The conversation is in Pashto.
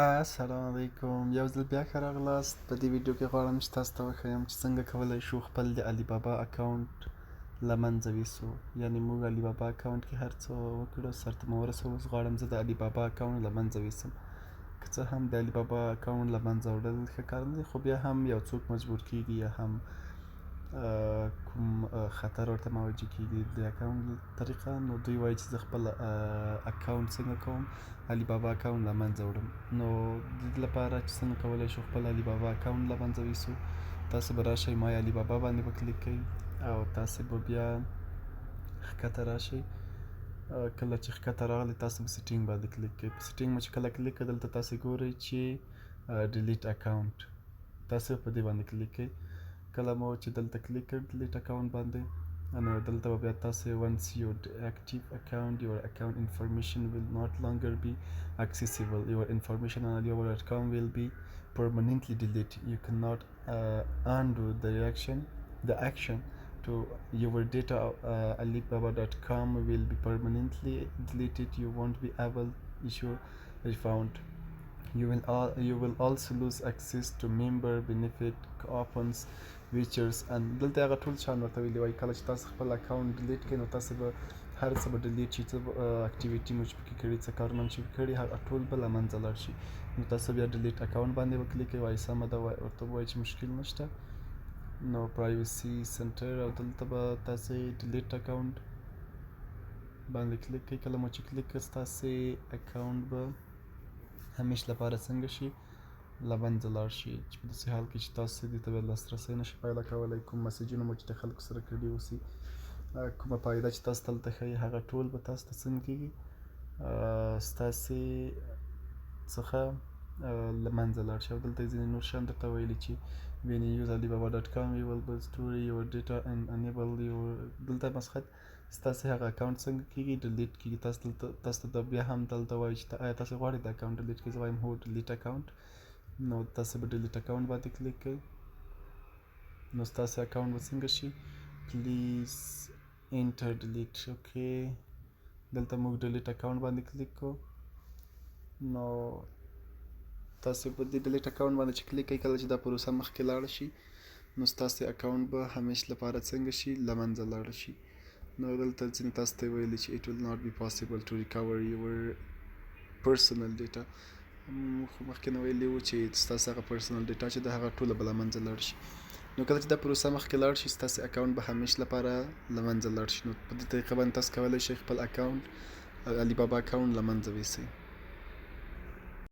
السلام علیکم، یو ځل بیا ښه راغلاست. په دې ویډیو کې غواړم چې تاسو ته وښیم چې څنګه کولی شو خپل د علي بابا اکاونټ له منځه ویسو. یعنې موږ علي بابا اکاونټ کې هر څه وکړو، سرته مو ورسوو. اوس غواړم زه د علي بابا اکاونټ له منځه ویسم. که څه هم د علي بابا اکاونټ له منځه وړل ښه کار نه دی، خو بیا هم یو څوک مجبور کېږي یا هم کوم خطر ورته متوجه کېږي د اکاونټ طریقه، نو دوی وایي چې زه خپل اکاونټ څنګه کوم، علي بابا اکاونټ له منځه وړم. نو د دې لپاره چې څنګه کولی شو خپل علي بابا اکاونټ له منځه ویسو، تاسو به راشئ مای علي بابا باندې به کلیک کوئ او تاسو به بیا ښکته راشئ. کله چې ښکته راغلی تاسو به سیټینګ باندې کلیک کوئ. په سیټینګ چې کله کلیک کړئ دلته تاسو ګورئ چې ډیلیټ اکاونټ، تاسو په دې باندې کلیک کوئ. کله مو چې دلته کلیک کړ ډیلیټ اکاونټ باندې، نو دلته به بیا تاسو once you deactive account your account information will not longer be accessible. Your information on alibaba.com will be permanently deleted. You cannot undo the action to your data. Alibaba.com will be permanently deleted. You won't be able to issue refund. You will also lose access to member benefit coupons, features and دلته هغه ټول شیان ورته ویلي وایي. کله چې تاسو خپل اکاونټ ډیلیټ کړئ نو تاسو به هر څه به ډیلیټ شي، څه اکټیویټي مو چې پکې کړي، څه کارونه مو چې کړي هغه ټول به له منځه لاړ شي. نو تاسو بیا ډیلیټ اکاونټ باندې به کلیک کوئ، وایي سمه ده، ورته ووایي چې مشکل نشته. نو پرایوسي سنټر او دلته به تاسو ډیلیټ اکاونټ باندې کلیک کوئ. کله مو چې کلیک کړئ ستاسې اکاونټ به همیش لپاره څنګه شي، له منځه لاړ شي، چې په داسې حال کې چې تاسو دې ته بیا لاسرسی نشئ پیدا کولی. کوم مسیجونه مو چې د خلکو سره کړي اوسي، کومه فایده چې تاسو دلته ښیي، هغه ټول به تاسو ته څنګه کېږي، ستاسې څخه له منځه لاړ شي. او دلته ځینې نور شیان درته ویلي چې when you use alibaba.com you will be store your data and enable your دلته مسخت ستاسې هغه اکاونټ څنګه کېږي، ډیلیټ کېږي. تاسو ته بیا هم دلته وایي چې آیا تاسو غواړئ د اکاونټ ډیلیټ کړئ. زه وایم هو ډیلیټ اکاونټ. نو تاسو به ډیلیټ اکاونټ باندې کلیک کوئ. نو ستاسې اکاونټ به څنګه شي، پلیز انټر ډیلیټ. اوکې، دلته موږ ډیلیټ اکاونټ باندې کلیک کوو. نو تاسو په دې ډیلیټ اکاونټ باندې چې کلیک کوئ، کله چې دا پروسه مخکې لاړه شي نو ستاسې اکاونټ به همیشه لپاره څنګه شي، له منځه لاړه شي. نو دلته ځینې تاسو ته ویلي چې it will not be possible to recover your personal data. خو مخکې نه ویلي وو چې ستاسو هغه پرسنل ډیټا چې د هغه ټوله به له منځه لاړ شي. نو کله چې دا پروسه مخکې لاړ شي ستاسې اکاونټ به همیشه لپاره له منځه لاړ شي. نو په دې طریقه باندې تاسو کولی شئ خپل اکاونټ علي بابا اکاونټ له منځه ویسئ.